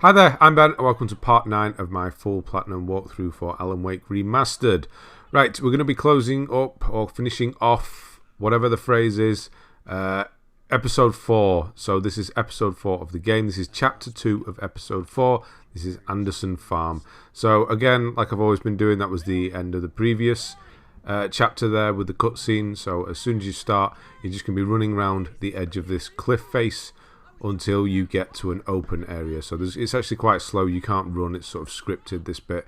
Hi there, I'm Ben, and welcome to part 9 of my full platinum walkthrough for Alan Wake Remastered. Right, we're going to be closing up, or finishing off, whatever the phrase is, episode 4. So this is episode 4 of the game. This is chapter 2 of episode 4. This is Anderson Farm. So again, like I've always been doing, that was the end of the previous chapter there with the cutscene. So as soon as you start, you're just going to be running around the edge of this cliff face until you get to an open area. So it's actually quite slow. You can't run. It's sort of scripted, this bit.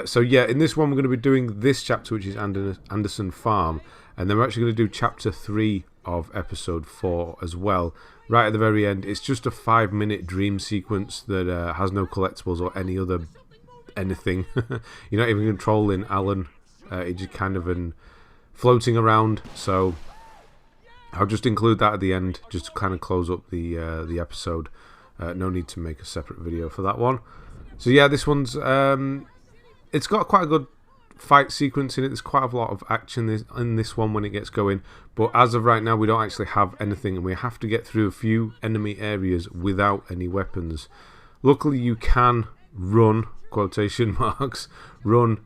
So yeah, in this one we're going to be doing this chapter, which is Anderson Farm, and then we're actually going to do chapter 3 of episode 4 as well. Right at the very end, it's just a 5-minute dream sequence that has no collectibles or anything. You're not even controlling Alan. It's just kind of floating around. So I'll just include that at the end, just to kind of close up the episode. No need to make a separate video for that one. So yeah, this one's it's got quite a good fight sequence in it. There's quite a lot of action in this one when it gets going. But as of right now, we don't actually have anything, and we have to get through a few enemy areas without any weapons. Luckily, you can run, quotation marks, run,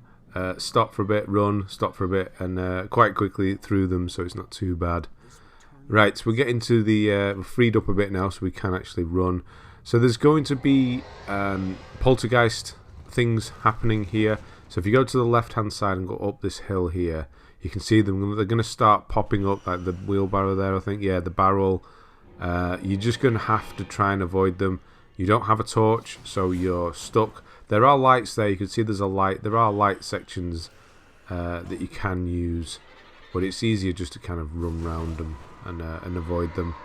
stop for a bit, run, stop for a bit, and quite quickly through them, so it's not too bad. Right, so we're getting to the freed up a bit now, so we can actually run. So there's going to be poltergeist things happening here. So if you go to the left hand side and go up this hill here, you can see them. They're going to start popping up, like the wheelbarrow there, I think. Yeah, the barrel. You're just going to have to try and avoid them. You don't have a torch, so you're stuck. There are lights there. You can see there's a light. There are light sections that you can use, but it's easier just to kind of run around them and avoid them.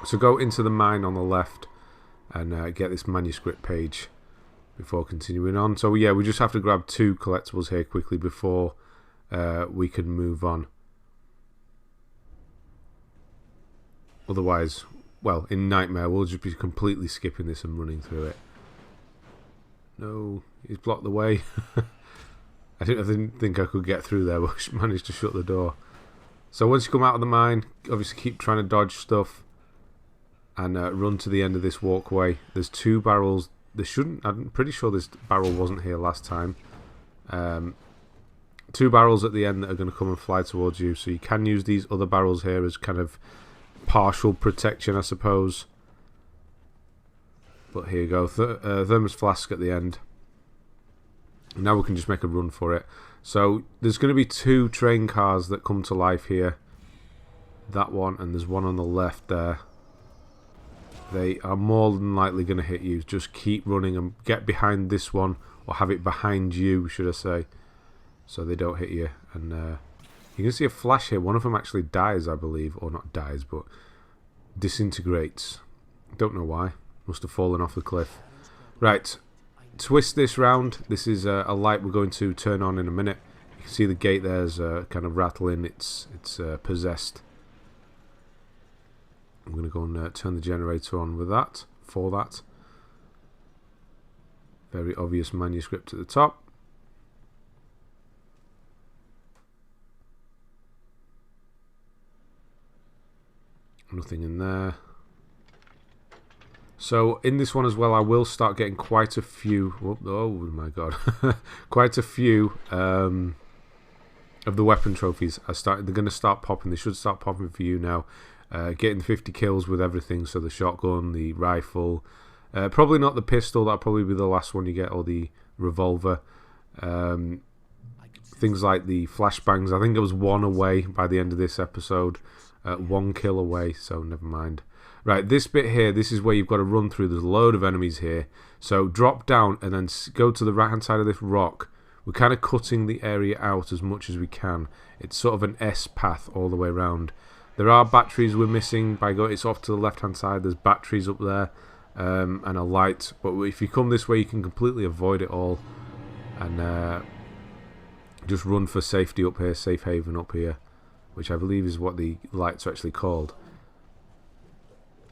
So go into the mine on the left and get this manuscript page before continuing on. So yeah, we just have to grab 2 collectibles here quickly before we can move on. Otherwise, well, in Nightmare, we'll just be completely skipping this and running through it. No, he's blocked the way. I didn't think I could get through there, but I managed to shut the door. So once you come out of the mine, obviously keep trying to dodge stuff and run to the end of this walkway. There's 2 barrels. I'm pretty sure this barrel wasn't here last time. 2 barrels at the end that are going to come and fly towards you. So you can use these other barrels here as kind of partial protection, I suppose. But here you go. Thermos flask at the end. Now we can just make a run for it. So there's going to be 2 train cars that come to life here. That one, and there's one on the left there. They are more than likely going to hit you. Just keep running and get behind this one, or have it behind you, should I say, so they don't hit you. And you can see a flash here. One of them actually dies, I believe, or not dies, but disintegrates. Don't know why. Must have fallen off the cliff. Right. Twist this round. This is a light we're going to turn on in a minute. You can see the gate there's kind of rattling. It's possessed. I'm going to go and turn the generator on with that. For that. Very obvious manuscript at the top. Nothing in there. So in this one as well, I will start getting quite a few. Oh my god, quite a few of the weapon trophies. They're going to start popping. They should start popping for you now. Getting 50 kills with everything. So the shotgun, the rifle, probably not the pistol. That'll probably be the last one you get, or the revolver. Things like the flashbangs. I think it was 1 away by the end of this episode. 1 kill away. So never mind. Right, this bit here, this is where you've got to run through. There's a load of enemies here. So drop down and then go to the right-hand side of this rock. We're kind of cutting the area out as much as we can. It's sort of an S path all the way around. There are batteries we're missing. It's off to the left-hand side. There's batteries up there and a light. But if you come this way, you can completely avoid it all. And just run for safety up here, safe haven up here, which I believe is what the lights are actually called.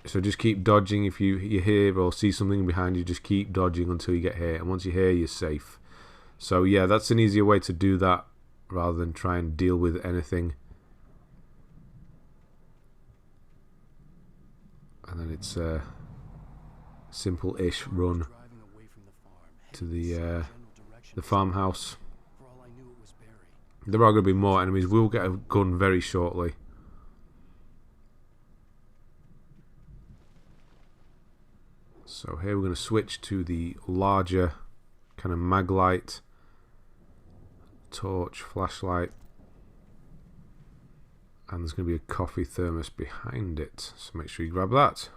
So just keep dodging. If you hear or see something behind you, just keep dodging until you get here. And once you're here, you're safe. So yeah, that's an easier way to do that rather than try and deal with anything. And then it's simple-ish run to the farmhouse. There are going to be more enemies. We'll get a gun very shortly. So here we're going to switch to the larger kind of mag light, torch, flashlight, and there's going to be a coffee thermos behind it, so make sure you grab that.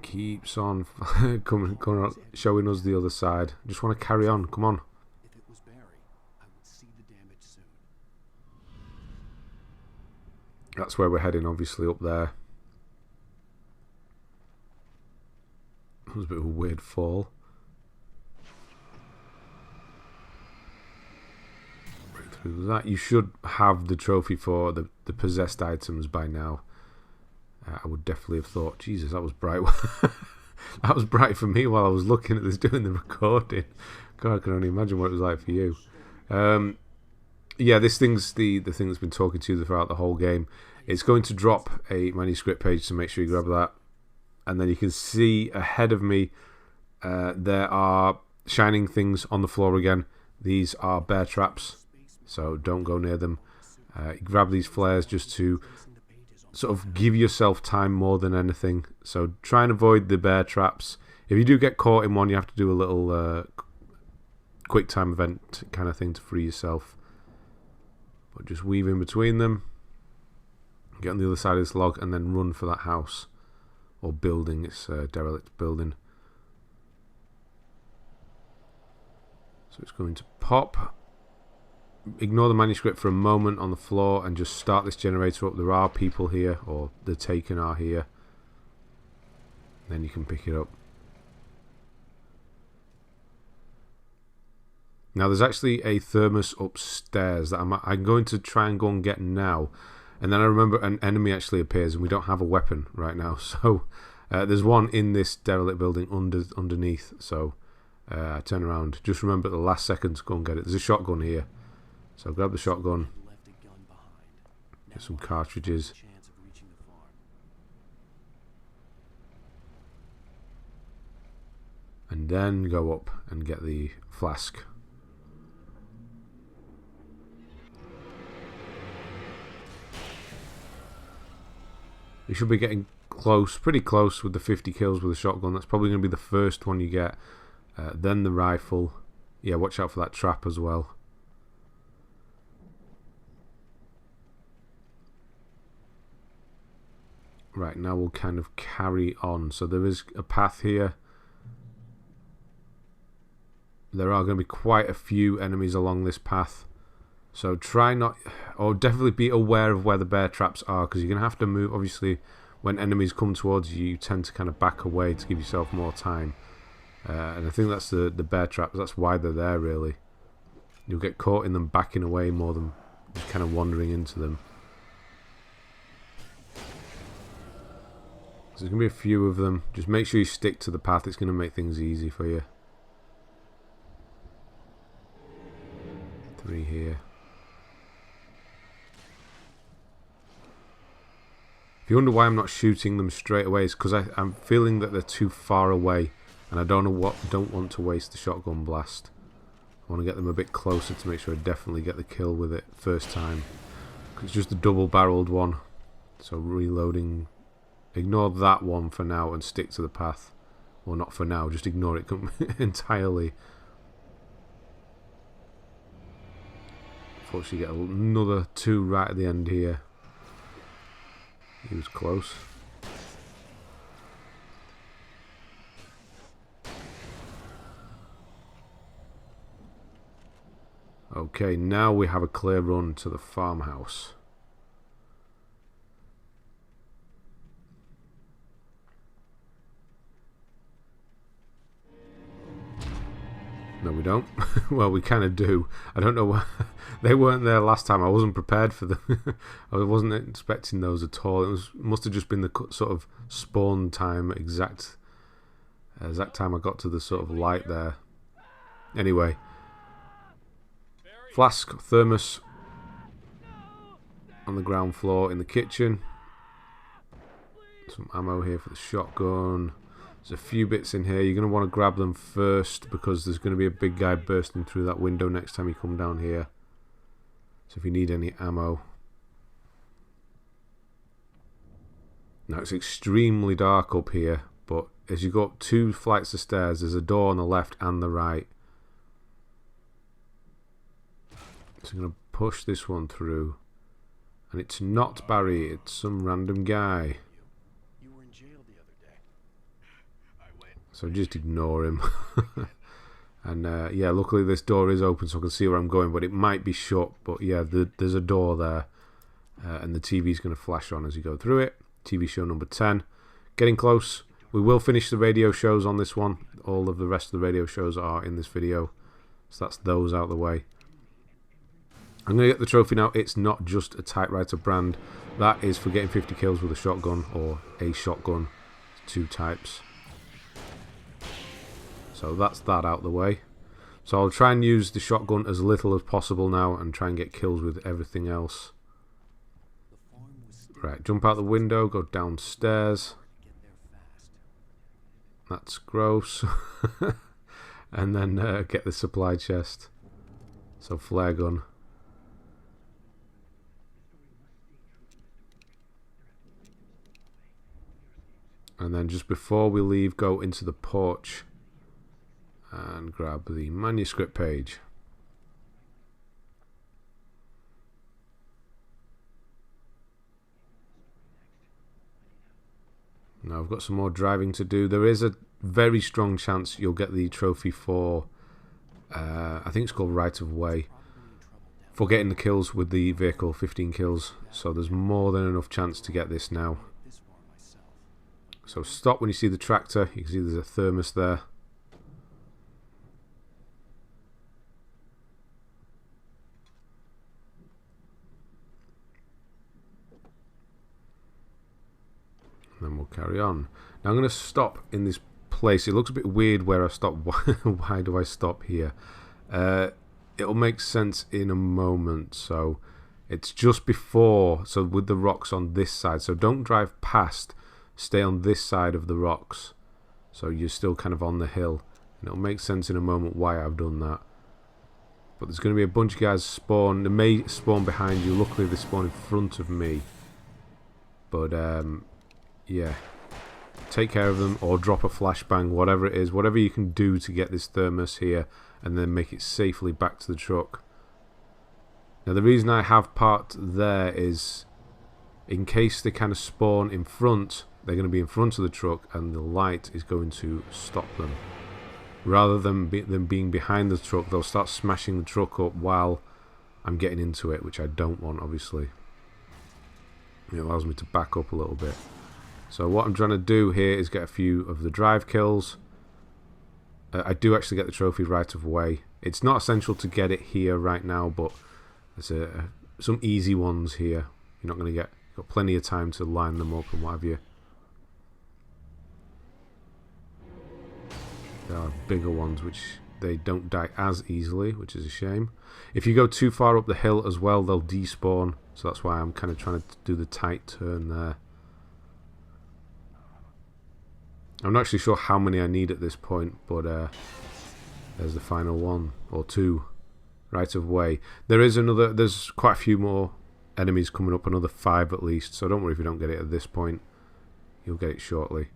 Keeps on coming, showing us the other side. Just want to carry on. Come on. If it was Barry, I would see the damage soon. That's where we're heading, obviously, up there. That was a bit of a weird fall. Right through that. You should have the trophy for the possessed items by now. I would definitely have thought, Jesus, that was bright. That was bright for me while I was looking at this, doing the recording. God, I can only imagine what it was like for you. Yeah, this thing's the thing that's been talking to you throughout the whole game. It's going to drop a manuscript page, so make sure you grab that. And then you can see ahead of me, there are shining things on the floor again. These are bear traps, so don't go near them. Grab these flares just to sort of give yourself time more than anything. So try and avoid the bear traps. If you do get caught in one, you have to do a little quick time event kind of thing to free yourself. But just weave in between them, get on the other side of this log, and then run for that house or building. It's a derelict building. So it's going to pop. Ignore the manuscript for a moment on the floor and just start this generator up. There are people here, or the taken are here. Then you can pick it up. Now there's actually a thermos upstairs that I'm going to try and go and get now. And then I remember an enemy actually appears and we don't have a weapon right now. So there's one in this derelict building underneath. So I turn around. Just remember at the last second to go and get it. There's a shotgun here. So grab the shotgun, get some cartridges, and then go up and get the flask. You should be getting close, pretty close with the 50 kills with the shotgun. That's probably going to be the first one you get. Then the rifle. Yeah, watch out for that trap as well. Right, now we'll kind of carry on. So there is a path here. There are going to be quite a few enemies along this path. So try not, or definitely be aware of where the bear traps are, because you're going to have to move. Obviously, when enemies come towards you, you tend to kind of back away to give yourself more time. And I think that's the bear traps. That's why they're there, really. You'll get caught in them backing away more than just kind of wandering into them. So there's going to be a few of them. Just make sure you stick to the path. It's going to make things easy for you. 3 here. If you wonder why I'm not shooting them straight away, it's because I'm feeling that they're too far away, and I don't want to waste the shotgun blast. I want to get them a bit closer to make sure I definitely get the kill with it first time. It's just a double-barreled one, so reloading. Ignore that one for now and stick to the path. Well, not for now, just ignore it entirely. Unfortunately, get another 2 right at the end here. He was close. Okay, now we have a clear run to the farmhouse. No, we don't. Well, we kind of do. I don't know why. They weren't there last time. I wasn't prepared for them. I wasn't expecting those at all. Must have just been the sort of spawn time, exact time I got to the sort of light there. Anyway. Flask, thermos. on the ground floor in the kitchen. Some ammo here for the shotgun. There's a few bits in here. You're going to want to grab them first because there's going to be a big guy bursting through that window next time you come down here. So if you need any ammo. Now it's extremely dark up here, but as you go up 2 flights of stairs, there's a door on the left and the right. So I'm going to push this one through. And it's not Barry, it's some random guy. You were in jail the other day. I went. So just ignore him. And yeah, luckily this door is open so I can see where I'm going, but it might be shut. But yeah, there's a door there. And the TV's going to flash on as you go through it. TV show number 10. Getting close. We will finish the radio shows on this one. All of the rest of the radio shows are in this video. So that's those out of the way. I'm going to get the trophy now. It's not just a Typewriter Brand. That is for getting 50 kills with a shotgun or a shotgun. 2 types. So that's that out of the way. So I'll try and use the shotgun as little as possible now and try and get kills with everything else. Right, jump out the window, go downstairs. That's gross. And then get the supply chest. So flare gun. And then just before we leave, go into the porch and grab the manuscript page. Now I've got some more driving to do. There is a very strong chance you'll get the trophy for, I think it's called Right of Way, for getting the kills with the vehicle, 15 kills. So there's more than enough chance to get this now. So stop when you see the tractor. You can see there's a Thermos there. And then we'll carry on. Now I'm going to stop in this place. It looks a bit weird where I stop. Why do I stop here? It'll make sense in a moment. So it's just before, so with the rocks on this side. So don't drive past. Stay on this side of the rocks. So you're still kind of on the hill. And it'll make sense in a moment why I've done that. But there's going to be a bunch of guys spawn. They may spawn behind you. Luckily they spawn in front of me. But yeah. Take care of them or drop a flashbang. Whatever it is. Whatever you can do to get this Thermos here. And then make it safely back to the truck. Now the reason I have parked there is in case they kind of spawn in front, they're going to be in front of the truck and the light is going to stop them. Rather than them being behind the truck, they'll start smashing the truck up while I'm getting into it, which I don't want, obviously. It allows me to back up a little bit. So what I'm trying to do here is get a few of the drive kills. I do actually get the trophy Right of Way. It's not essential to get it here right now, but there's some easy ones here. You're not going to get... Got plenty of time to line them up and what have you. There are bigger ones which they don't die as easily, which is a shame. If you go too far up the hill as well, they'll despawn. So that's why I'm kind of trying to do the tight turn there. I'm not actually sure how many I need at this point, but there's the final one or 2. Right of Way. There's quite a few more enemies coming up, another 5 at least, so don't worry if you don't get it at this point. You'll get it shortly.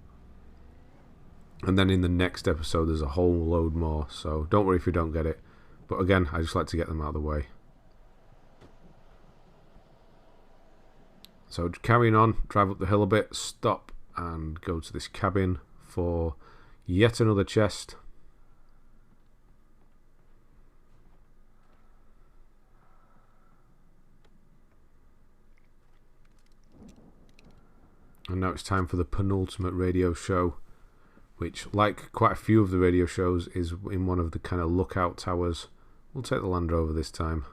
And then in the next episode there's a whole load more, so don't worry if you don't get it. But again, I just like to get them out of the way. So carrying on, drive up the hill a bit, stop and go to this cabin for yet another chest. And now it's time for the penultimate radio show, which, like quite a few of the radio shows, is in one of the kind of lookout towers. We'll take the Land Rover this time.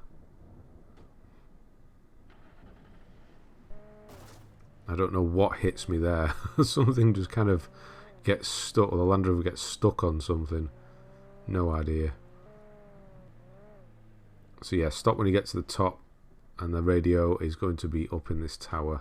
I don't know what hits me there. Something just kind of gets stuck, or the Land Rover gets stuck on something. No idea. So yeah, stop when you get to the top and the radio is going to be up in this tower.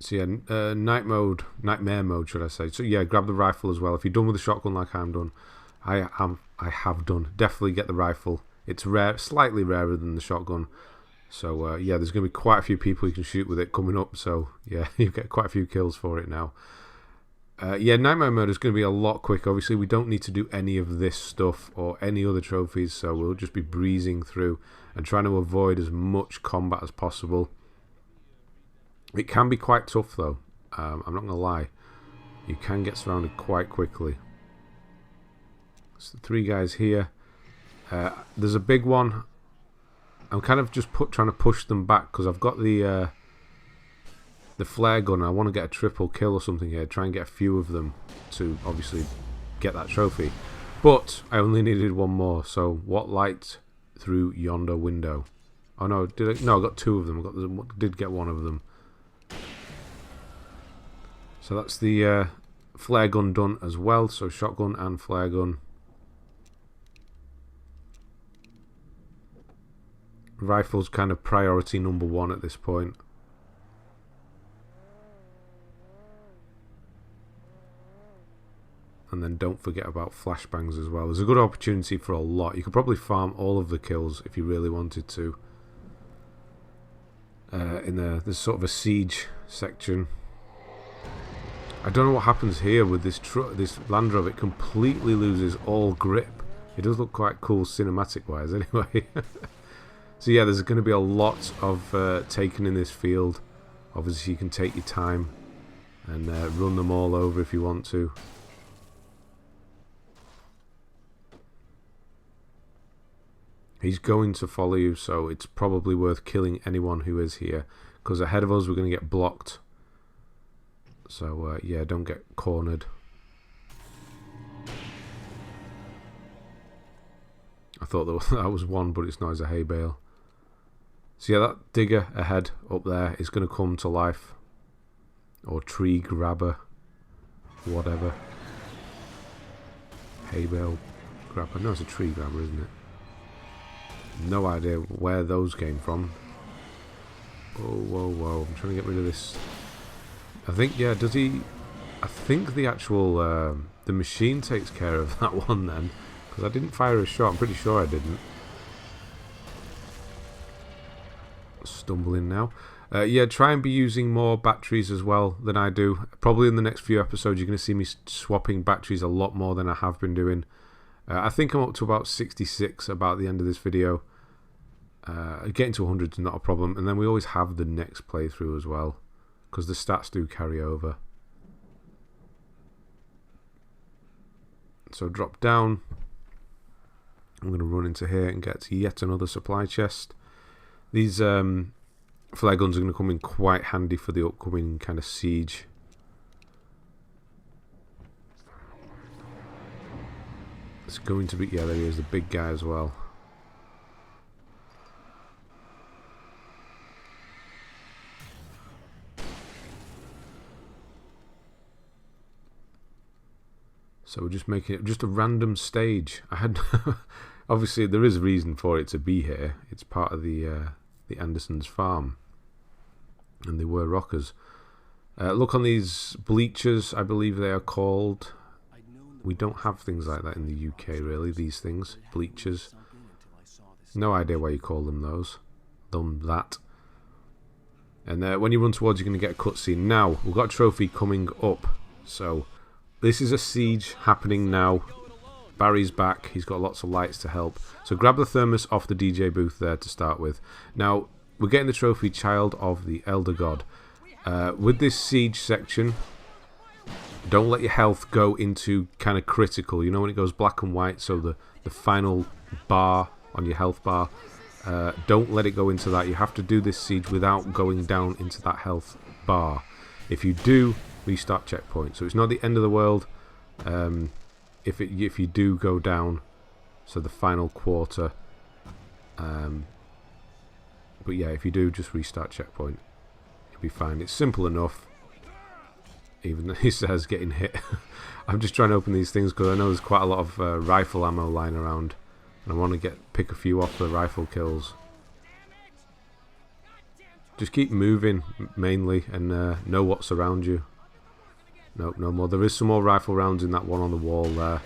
So yeah, nightmare mode, should I say? So yeah, grab the rifle as well. If you're done with the shotgun like I'm done, I have done. Definitely get the rifle. It's rare, slightly rarer than the shotgun. So yeah, there's going to be quite a few people you can shoot with it coming up. So yeah, you get quite a few kills for it now. Yeah, nightmare mode is going to be a lot quicker. Obviously, we don't need to do any of this stuff or any other trophies, so we'll just be breezing through and trying to avoid as much combat as possible. It can be quite tough though, I'm not going to lie. You can get surrounded quite quickly. So 3 guys here. There's a big one. I'm kind of just trying to push them back because I've got the flare gun. I want to get a triple kill or something here. Try and get a few of them to obviously get that trophy. But I only needed one more. So what light through yonder window? Oh no, did I? No, I got 2 of them. Did get one of them. So that's the flare gun done as well. So shotgun and flare gun. Rifle's kind of priority number 1 at this point. And then don't forget about flashbangs as well. There's a good opportunity for a lot. You could probably farm all of the kills if you really wanted to. In there's sort of a siege section. I don't know what happens here with this Land Rover. It completely loses all grip. It does look quite cool cinematic wise anyway. So yeah, there's going to be a lot of taking in this field. Obviously you can take your time and run them all over if you want to. He's going to follow you, so it's probably worth killing anyone who is here, because ahead of us we're going to get blocked. So yeah, don't get cornered. I thought that was one, but it's not. It's a hay bale. So yeah, that digger ahead up there is going to come to life. Or tree grabber. Whatever. Hay bale grabber. No, it's a tree grabber, isn't it? No idea where those came from. Whoa. I'm trying to get rid of this. I think, yeah, does he... I think the actual... the machine takes care of that one then. Because I didn't fire a shot. I'm pretty sure I didn't. Stumbling now. Yeah, try and be using more batteries as well than I do. Probably in the next few episodes you're going to see me swapping batteries a lot more than I have been doing. I think I'm up to about 66 about the end of this video. Getting to 100 is not a problem. And then we always have the next playthrough as well, because the stats do carry over. So drop down. I'm going to run into here and get yet another supply chest. These flare guns are going to come in quite handy for the upcoming kind of siege. It's going to be... yeah, there he is, the big guy as well. So we're just making it just a random stage. I had obviously there is a reason for it to be here. It's part of the Andersons' farm, and they were rockers. Look on these bleachers, I believe they are called. We don't have things like that in the UK, really. These things, bleachers. No idea why you call them those. That. And when you run towards, you're going to get a cutscene. Now we've got a trophy coming up, so. This is a siege happening now. Barry's back. He's got lots of lights to help. So grab the thermos off the DJ booth there to start with. Now, we're getting the trophy Child of the Elder God. With this siege section, don't let your health go into kind of critical. You know when it goes black and white, so the final bar on your health bar. Don't let it go into that. You have to do this siege without going down into that health bar. If you do... restart checkpoint, so it's not the end of the world if you do go down, so the final quarter, But yeah, if you do, just restart checkpoint. You'll be fine. It's simple enough. Even though he says getting hit. I'm just trying to open these things because I know there's quite a lot of rifle ammo lying around. And I want to pick a few off the rifle kills. Just keep moving, mainly, and know what's around you. Nope, no more. There is some more rifle rounds in that one on the wall there.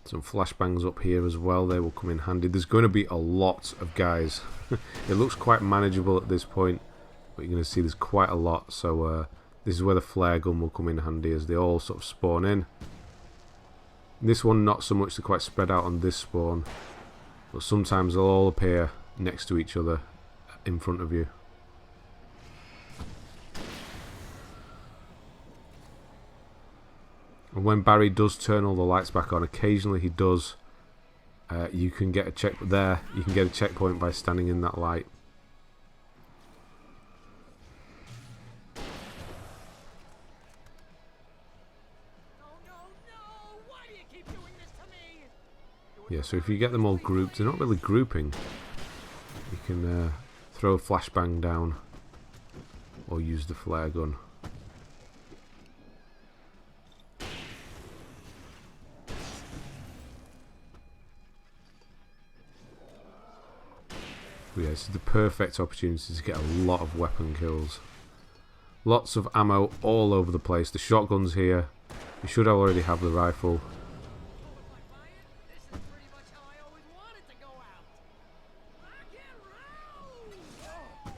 Some flashbangs up here as well. They will come in handy. There's going to be a lot of guys. It looks quite manageable at this point, but you're going to see there's quite a lot. So this is where the flare gun will come in handy as they all sort of spawn in. This one, not so much. They're quite spread out on this spawn, but sometimes they'll all appear next to each other in front of you. And when Barry does turn all the lights back on, occasionally he does, you can get a checkpoint by standing in that light. Yeah, so if you get them all grouped, they're not really grouping. You can throw a flashbang down or use the flare gun. Yeah, this is the perfect opportunity to get a lot of weapon kills. Lots of ammo all over the place. The shotgun's here. You should already have the rifle.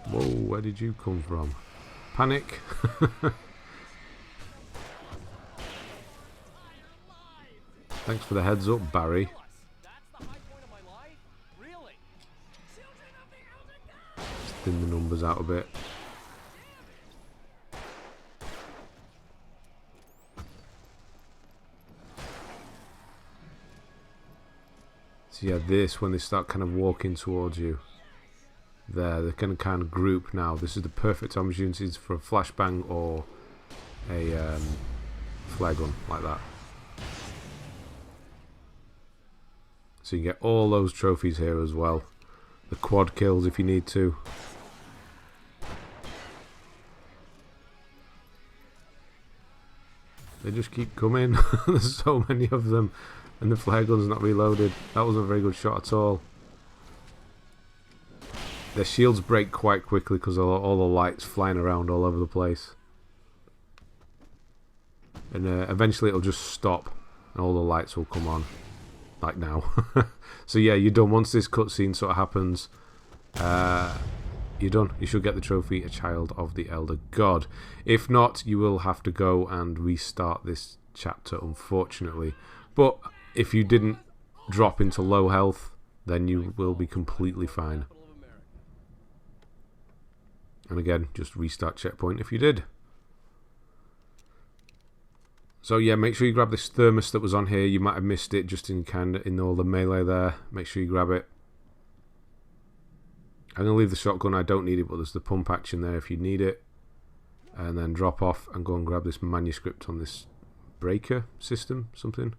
Whoa, where did you come from? Panic. Thanks for the heads up, Barry. Thin the numbers out a bit. So yeah, this, when they start kind of walking towards you, they're going to kind of group now. This is the perfect opportunities for a flashbang or a flare gun like that. So you get all those trophies here as well. The quad kills if you need to. They just keep coming. There's so many of them. And the flare gun's not reloaded. That wasn't a very good shot at all. Their shields break quite quickly because of all the lights flying around all over the place. And eventually it'll just stop and all the lights will come on. Like now. So yeah, you're done. Once this cutscene sort of happens, you're done. You should get the trophy, A Child of the Elder God. If not, you will have to go and restart this chapter, unfortunately. But if you didn't drop into low health, then you will be completely fine. And again, just restart checkpoint if you did. So yeah, make sure you grab this thermos that was on here. You might have missed it just in all the melee there. Make sure you grab it. I'm going to leave the shotgun. I don't need it, but there's the pump action there if you need it. And then drop off and go and grab this manuscript on this breaker system, something.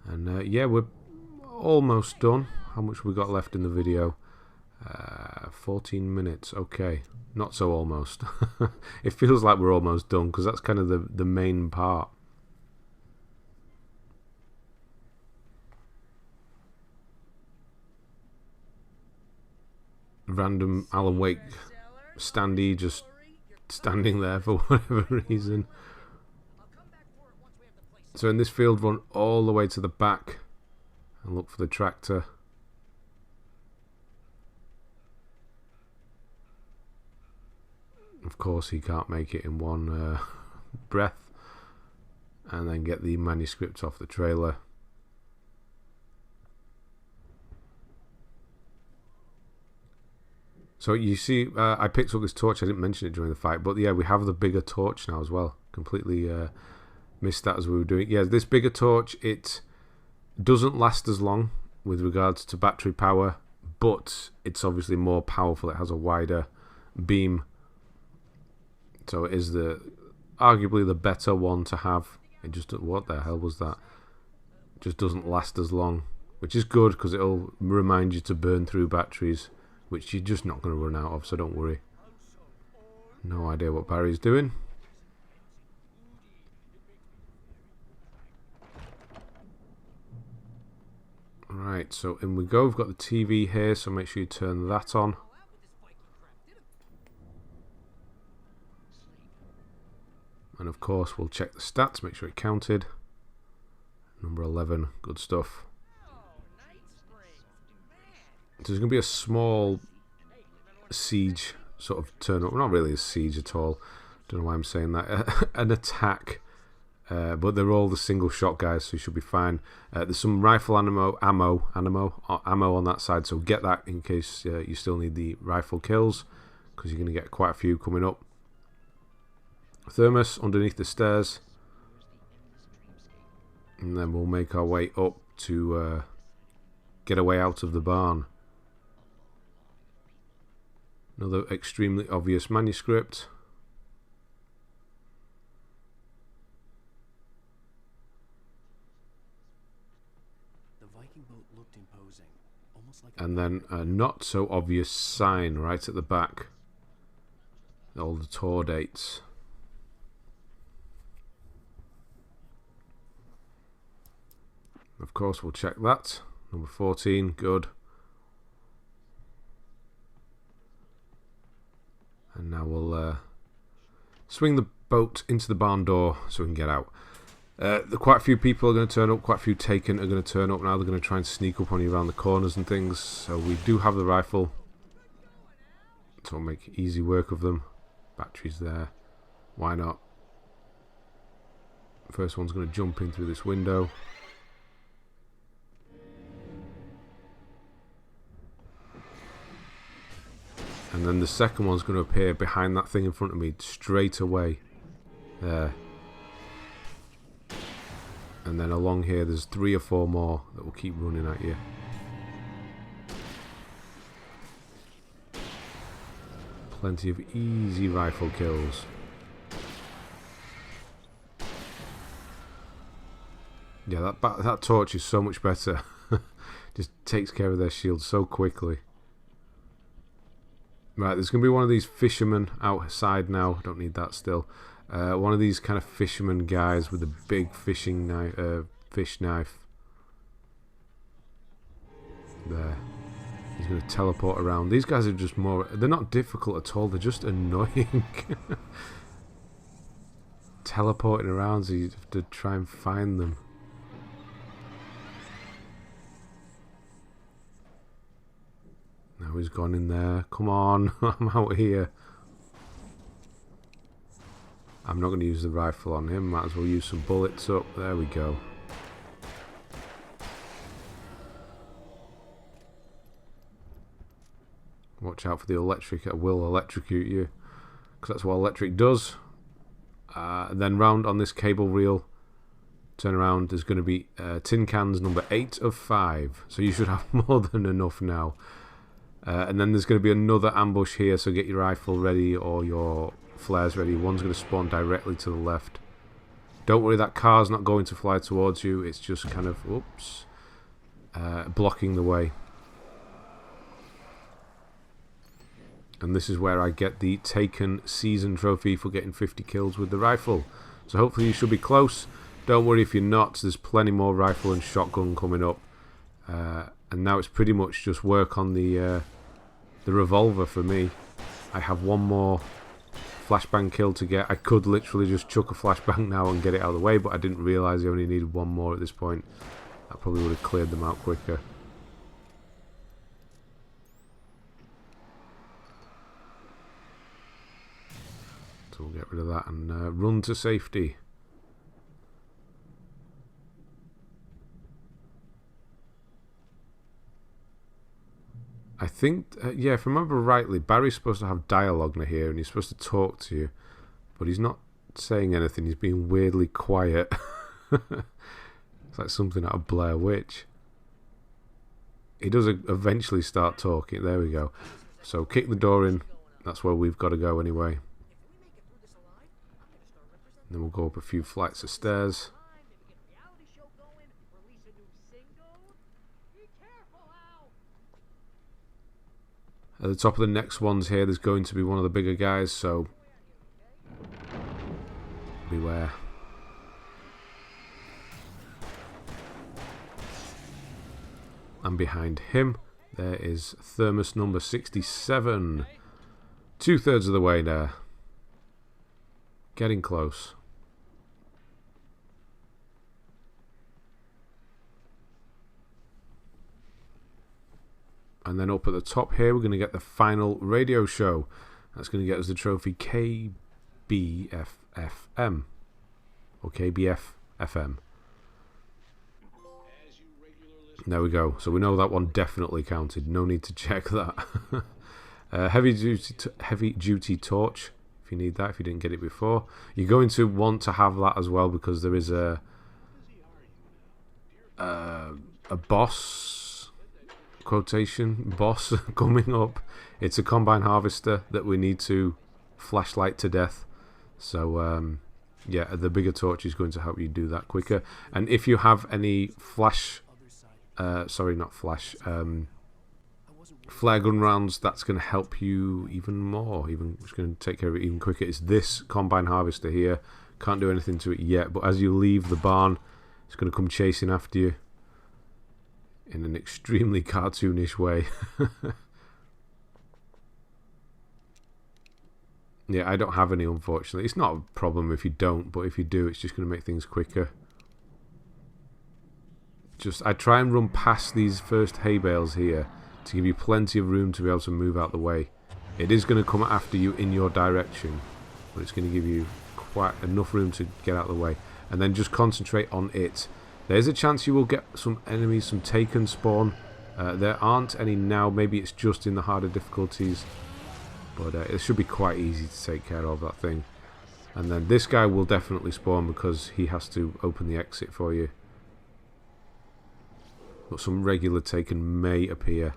And yeah, we're almost done. How much we got left in the video? 14 minutes. Okay, not so almost. It feels like we're almost done because that's kind of the main part. Random Alan Wake standee just standing there for whatever reason. So in this field, run all the way to the back and look for the tractor. Of course, he can't make it in one breath. And then get the manuscript off the trailer. So you see, I picked up this torch. I didn't mention it during the fight, but yeah, we have the bigger torch now as well. Completely missed that as we were doing. Yeah, this bigger torch, it doesn't last as long with regards to battery power, but it's obviously more powerful. It has a wider beam, so it is the arguably the better one to have. It just, what the hell was that? It just doesn't last as long, which is good because it'll remind you to burn through batteries, which you're just not going to run out of, so don't worry. No idea what Barry's doing. Right, so in we go. We've got the TV here, so make sure you turn that on. And of course, we'll check the stats, make sure it counted. Number 11, good stuff. So there's going to be a small siege sort of turn up. Not really a siege at all. Don't know why I'm saying that. An attack. But they're all the single shot guys, so you should be fine. There's some rifle ammo on that side, so get that in case you still need the rifle kills, because you're going to get quite a few coming up. Thermos underneath the stairs, and then we'll make our way up to get a way out of the barn. Another extremely obvious manuscript. And then a not so obvious sign right at the back. All the tour dates. Of course, we'll check that. Number 14, good. And now we'll swing the boat into the barn door so we can get out. Quite a few people are going to turn up, quite a few taken are going to turn up now. They're going to try and sneak up on you around the corners and things. So we do have the rifle, so we'll make easy work of them. Batteries there, why not? First one's going to jump in through this window. And then the second one's going to appear behind that thing in front of me straight away. There. And then along here there's 3 or 4 more that will keep running at you. Plenty of easy rifle kills. Yeah, that torch is so much better. Just takes care of their shield so quickly. Right, there's going to be one of these fishermen outside now. Don't need that still. One of these kind of fisherman guys with a big fishing knife, fish knife. There. He's going to teleport around. These guys are just more... They're not difficult at all. They're just annoying. Teleporting around so you have to try and find them. Now he's gone in there. Come on, I'm out here. I'm not going to use the rifle on him. Might as well use some bullets up. There we go. Watch out for the electric. It will electrocute you, because that's what electric does. Then round on this cable reel, turn around, there's going to be tin cans number 8 of 5. So you should have more than enough now. And then there's going to be another ambush here, so get your rifle ready or your flares ready. One's going to spawn directly to the left. Don't worry, that car's not going to fly towards you. It's just kind of, oops, blocking the way. And this is where I get the Taken Season Trophy for getting 50 kills with the rifle. So hopefully you should be close. Don't worry if you're not. There's plenty more rifle and shotgun coming up. And now it's pretty much just work on the revolver for me. I have one more flashbang kill to get. I could literally just chuck a flashbang now and get it out of the way, but I didn't realise I only needed one more at this point. That probably would have cleared them out quicker. So we'll get rid of that and run to safety. I think, yeah, if I remember rightly, Barry's supposed to have dialogue now here, and he's supposed to talk to you, but he's not saying anything. He's being weirdly quiet. It's like something out of Blair Witch. He does eventually start talking. There we go. So kick the door in. That's where we've got to go anyway. Then we'll go up a few flights of stairs. At the top of the next ones here, there's going to be one of the bigger guys, so beware. And behind him, there is Thermos number 67. 2/3 of the way there. Getting close. And then up at the top here, we're going to get the final radio show. That's going to get us the trophy KBF-FM. Or KBF-FM. There we go. So we know that one definitely counted. No need to check that. Heavy duty torch. If you need that, if you didn't get it before. You're going to want to have that as well because there is a boss, quotation, boss coming up. It's a combine harvester that we need to flashlight to death. So, yeah, the bigger torch is going to help you do that quicker. And if you have any flash... sorry, not flash. Flare gun rounds, that's going to help you even more. It's going to take care of it even quicker. It's this combine harvester here. Can't do anything to it yet, but as you leave the barn, it's going to come chasing after you in an extremely cartoonish way. Yeah, I don't have any, unfortunately. It's not a problem if you don't, but if you do, it's just going to make things quicker. I try and run past these first hay bales here to give you plenty of room to be able to move out the way. It is going to come after you in your direction, but it's going to give you quite enough room to get out of the way. And then just concentrate on it. There's a chance you will get some enemies, some taken spawn. There aren't any now. Maybe it's just in the harder difficulties. But it should be quite easy to take care of that thing. And then this guy will definitely spawn because he has to open the exit for you. But some regular taken may appear.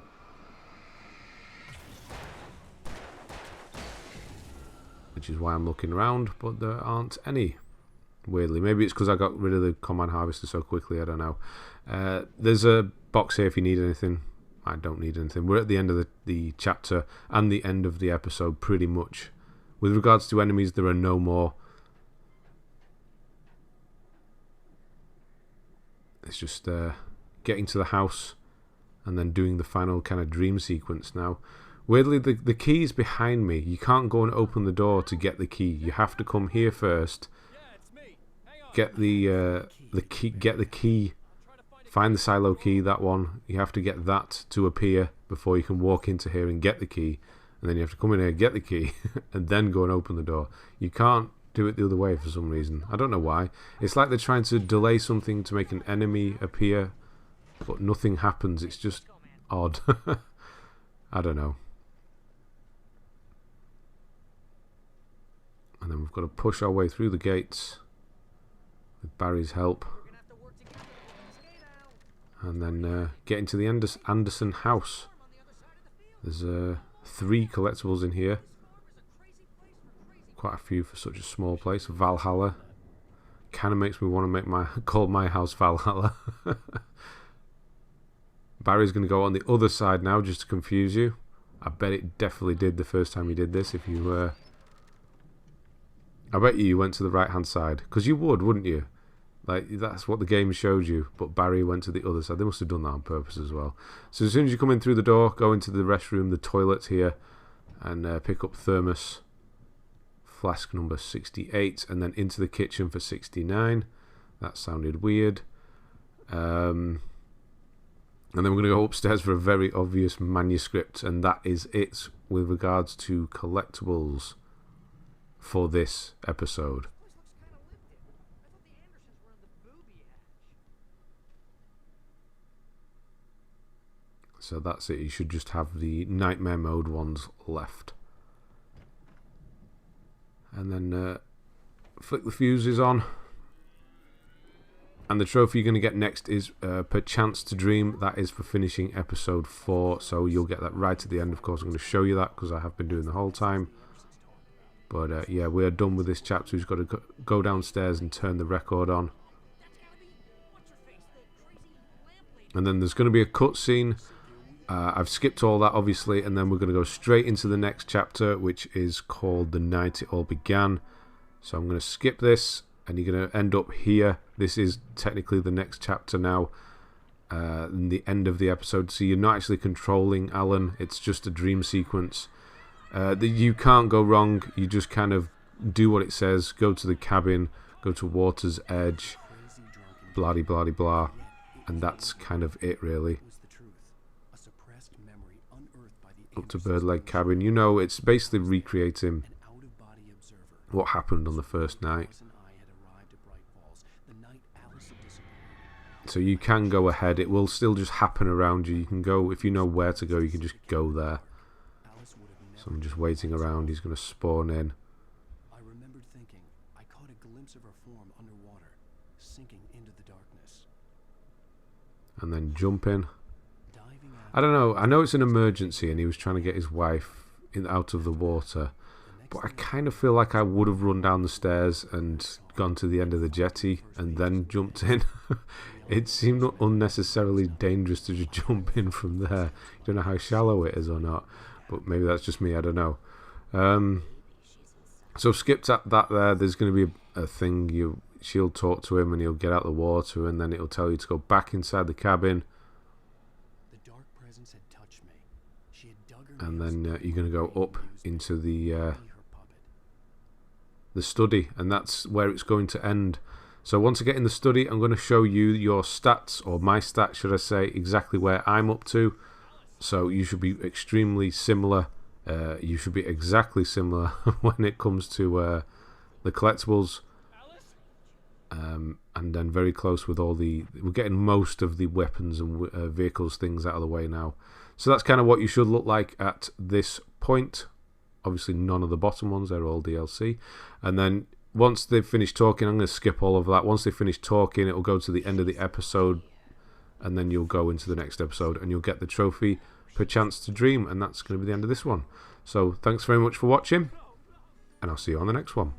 Which is why I'm looking around, but there aren't any. Weirdly. Maybe it's because I got rid of the combine harvester so quickly, I don't know. There's a box here if you need anything. I don't need anything. We're at the end of the chapter and the end of the episode pretty much. With regards to enemies, there are no more. It's just getting to the house and then doing the final kind of dream sequence now. Weirdly, the key is behind me. You can't go and open the door to get the key. You have to come here first. Get the key. Find the silo key, that one. You have to get that to appear before you can walk into here and get the key. And then you have to come in here, get the key, and then go and open the door. You can't do it the other way for some reason. I don't know why. It's like they're trying to delay something to make an enemy appear, but nothing happens. It's just odd. I don't know. And then we've got to push our way through the gates with Barry's help. And then get into the Anderson house. There's 3 collectibles in here. Quite a few for such a small place. Valhalla. Kind of makes me want to call my house Valhalla. Barry's going to go on the other side now just to confuse you. I bet it definitely did the first time he did this. If you, I bet you went to the right hand side because you would, wouldn't you? Like, that's what the game showed you, but Barry went to the other side. They must have done that on purpose as well. So as soon as you come in through the door, go into the restroom, the toilet here, and pick up Thermos, flask number 68, and then into the kitchen for 69. That sounded weird. And then we're going to go upstairs for a very obvious manuscript, and that is it with regards to collectibles for this episode. So that's it. You should just have the nightmare mode ones left. And then flick the fuses on. And the trophy you're going to get next is Perchance to Dream. That is for finishing episode 4. So you'll get that right at the end. Of course, I'm going to show you that because I have been doing the whole time. But yeah, we are done with this chapter. We've got to go downstairs and turn the record on. And then there's going to be a cutscene. I've skipped all that, obviously, and then we're going to go straight into the next chapter, which is called The Night It All Began. So I'm going to skip this, and you're going to end up here. This is technically the next chapter now, in the end of the episode. So you're not actually controlling Alan. It's just a dream sequence. You can't go wrong. You just kind of do what it says. Go to the cabin, go to water's edge, blah de blah de blah, and that's kind of it, really. Up to Birdleg cabin. You know, it's basically recreating what happened on the first night. So you can go ahead. It will still just happen around you. You can go, if you know where to go, you can just go there. So I'm just waiting around. He's going to spawn in. I remembered thinking I caught a glimpse of her form underwater, sinking into the darkness. And then jump in. I don't know. I know it's an emergency and he was trying to get his wife out of the water. But I kind of feel like I would have run down the stairs and gone to the end of the jetty and then jumped in. It seemed unnecessarily dangerous to just jump in from there. You don't know how shallow it is or not. But maybe that's just me. I don't know. So skipped at that there. There's going to be a thing. She'll talk to him and he'll get out the water and then it'll tell you to go back inside the cabin. And then you're going to go up into the study, and that's where it's going to end. So once I get in the study, I'm going to show you your stats, or my stats should I say, exactly where I'm up to. So you should be extremely similar. You should be exactly similar when it comes to the collectibles. And then very close with all we're getting most of the weapons and vehicles things out of the way now. So that's kind of what you should look like at this point. Obviously none of the bottom ones, they're all DLC. And then once they've finished talking, I'm going to skip all of that. Once they finish talking, it will go to the end of the episode, and then you'll go into the next episode and you'll get the trophy Perchance to Dream, and that's going to be the end of this one. So thanks very much for watching, and I'll see you on the next one.